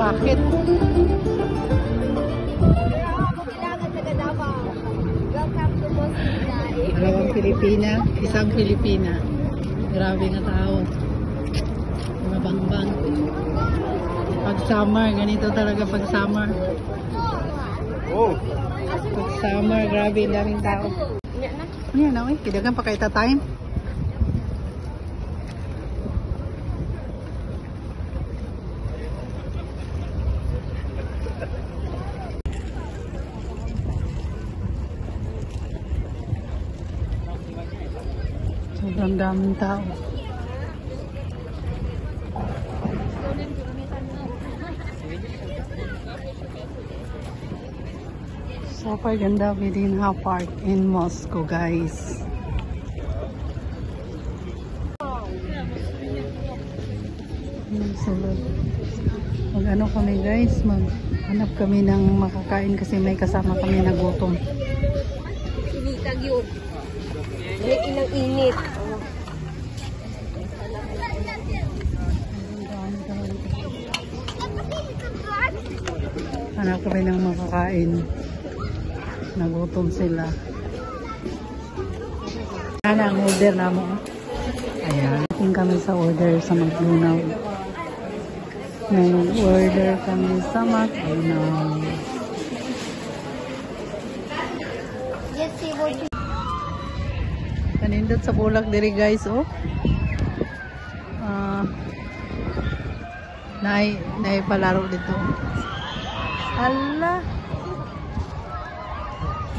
Bakit? Dalawang Pilipina, isang Pilipina. Grabe nga tao. Mga bangbang. Pag summer, ganito talaga pag summer. Pag summer, grabe, daming tao. Ano yan, oy? Kidagan pa kaita time. Sobrang daming tao. Super ganda Vidinha Park in Moscow, guys. Mag-ano kami, guys, maghanap kami ng makakain kasi may kasama kami na gutom. Initag yun. Inang init. Hanap kami ng makakain. Nagutom sila. Ano ang order na mo? Ayan. Tingin kami sa order sa Maglunaw. Nag-order kami sa Maglunaw. Kanindot sa bulak diri, guys, oh. Nay palaro dito. Hala.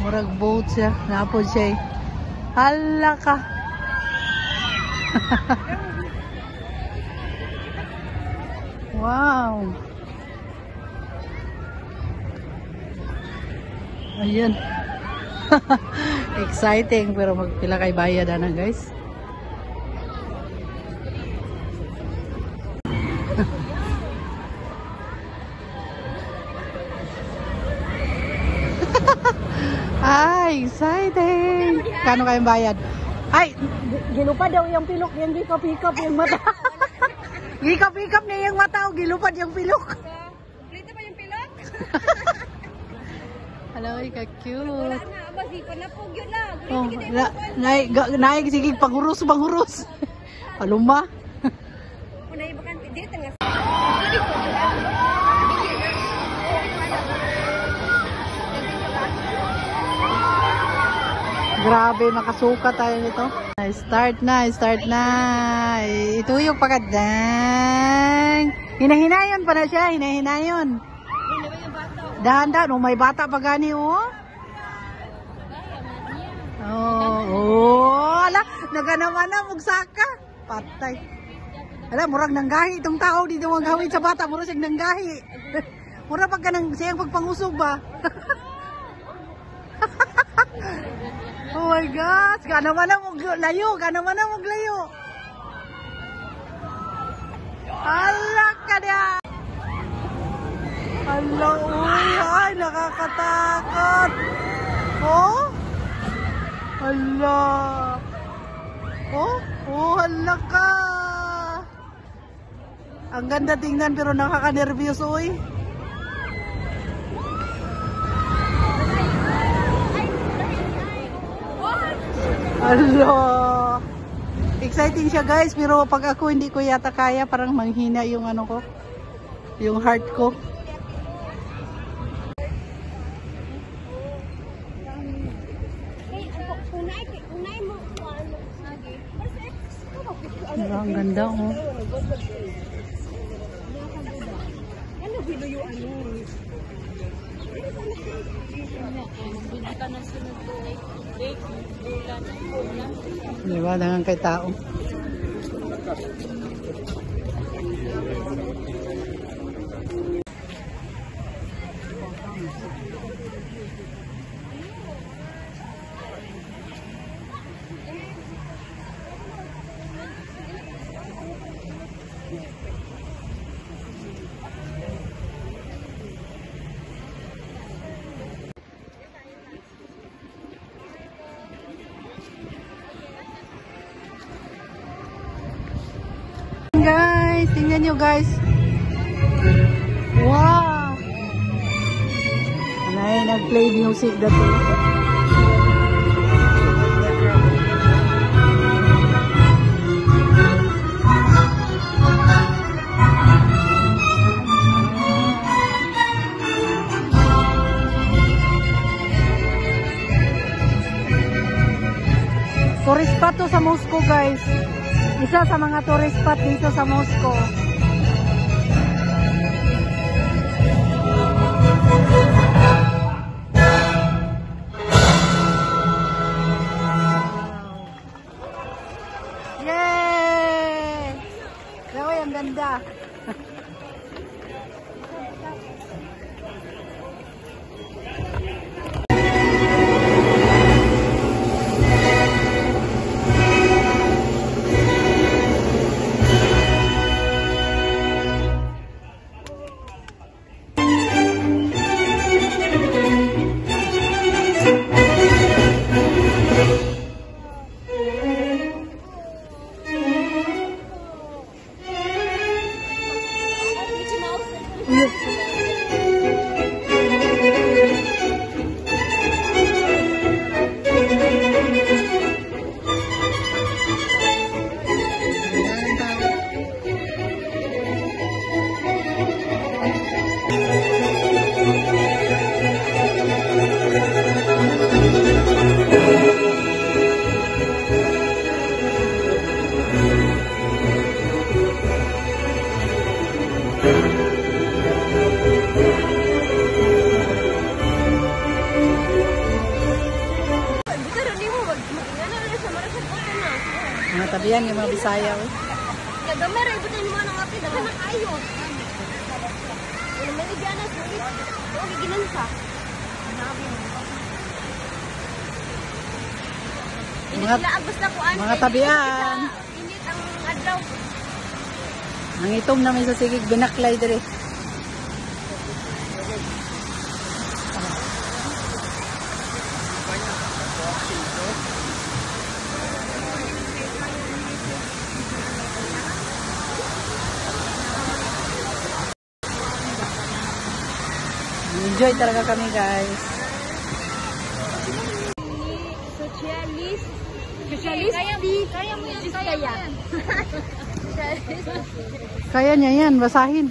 Murag boat siya. Napod siya. Hala ka. Wow. Ayan. Exciting, pero magpila kay bayad na, guys. Ay, exciting! Kano kayong bayad? Ay, gilupad daw yung pilok, yung gikap-hikap yung mata. Gikap-hikap niya yung mata, o gilupad yung pilok. Kulita pa yung pilok? Hello, ka-cute. Wala na, abas, di pa napog yun na. Oh, naig, sige, panghuros. Paluma. Unay bakante, di tanga. Grabe, nakasuka tayo nito. Start na. Ituyok pagadang. Hinahinayon pa na siya, hinahinayon. Dahan-dahan, may bata pa gani, oh. Ala, naganaman na, magsaka. Patay. Ala, murag nanggahi itong tao, dito ang gawin sa bata, murag siyang nanggahi. Murag pagka siyang pagpangusog ba? Oh my God! Gana man na maglayo! Hala ka na! Hala, uy! Ay, nakakatakot! Oh? Hala! Oh, hala ka! Ang ganda tingnan pero nakaka-nervyos, uy! Hello. Exciting siya, guys, pero pag ako hindi ko yata kaya, parang manghina yung ano ko, yung heart ko. Ang ganda, oh. Diba, dangan kay tao. Guys, tingnan nyo, guys. Wow! Ay, nag-play music dati. Tourist spot to sa Moscow, guys. Isa sa mga tourist spot dito sa Moscow. Yay! Grabe, ang ganda. Mga tabihan yung mga Bisaya. Kagamay rin, buta yung mga nangapi, dagan na kayo. Ano may igana, sulit. O, giginan ka. Hindi Mga- sila agos na kuan. mga tabihan. Init ang adlaw. Ang itom namin sa sigig, binaklay dire. Enjoy talaga kami, guys. Socialist. Socialist? Kaya mo yan. Kaya. Kaya niya yan, basahin.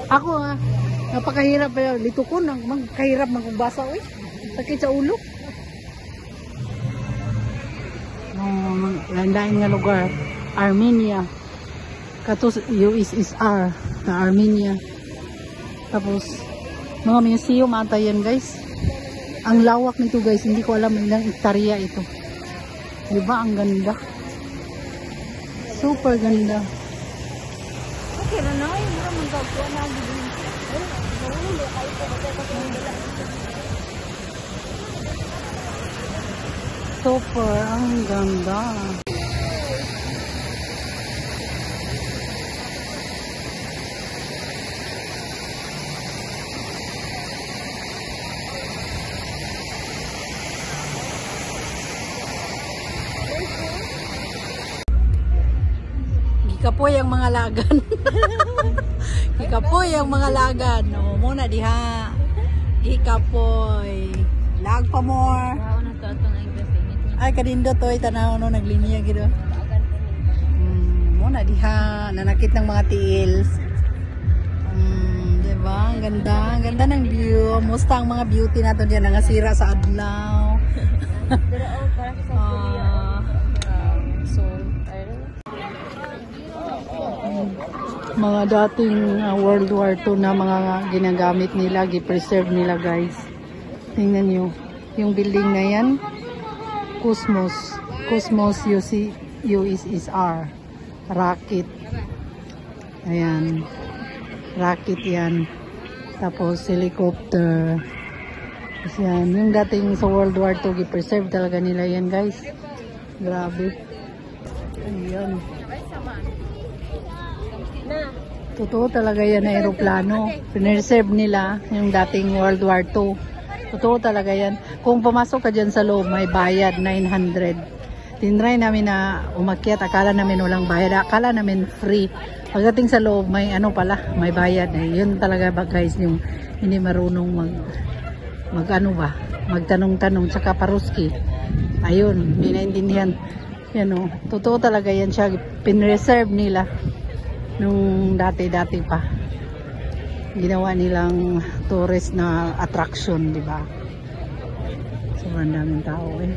Ako napakahirap. Lito ko, magkahirap magbasa. Sakit sa ulo. Landain nga lugar. Armenia. Katos USSR na Armenia. Tapos, mga museum ata yan, guys. Ang lawak nito, guys. Hindi ko alam ilang hektarya ito. Diba? Ang ganda. Super ganda. Okay na na. Yung mga magkakuha na. Super. Ang ganda. Gikapoy ang mga lagan. Gikapoy ang mga lagan. O, muna diha. Gikapoy. Lag pa more. Wow, na to atong English. Ay, kadindo to. Tanaw no, naglinya gitu. Muna diha. Nanakit ng mga tiils. Diba? Ang ganda. Ang ganda ng view. Musta ang mga beauty nato dyan. Nangasira sa adlaw. Mga dating World War II na mga ginagamit nila, gi-preserve nila, guys. Tingnan nyo, yung building na yan, Cosmos USSR, rocket. Ayan, rocket yan. Tapos helicopter. Tapos yan, yung dating sa World War II, gi-preserve talaga nila yan, guys. Grabe. Ayan. Totoo talaga yan na aeroplano. Preserve nila yung dating World War II. Totoo talaga yan. Kung pumasok ka dyan sa loob, may bayad 900. Tinry namin na umakyat. Akala namin walang bayad. Akala namin free. Pagdating sa loob, may ano pala, may bayad eh. Yun talaga ba guys, yung hindi marunong mag ano ba, magtanong-tanong sa kaparuski. Ayun, hindi naintindihan. Yan o, totoo talaga yan siya. Pinreserve nila nung dati-dati pa. Ginawa nilang tourist na attraction, di ba? Sobrang daming tao eh.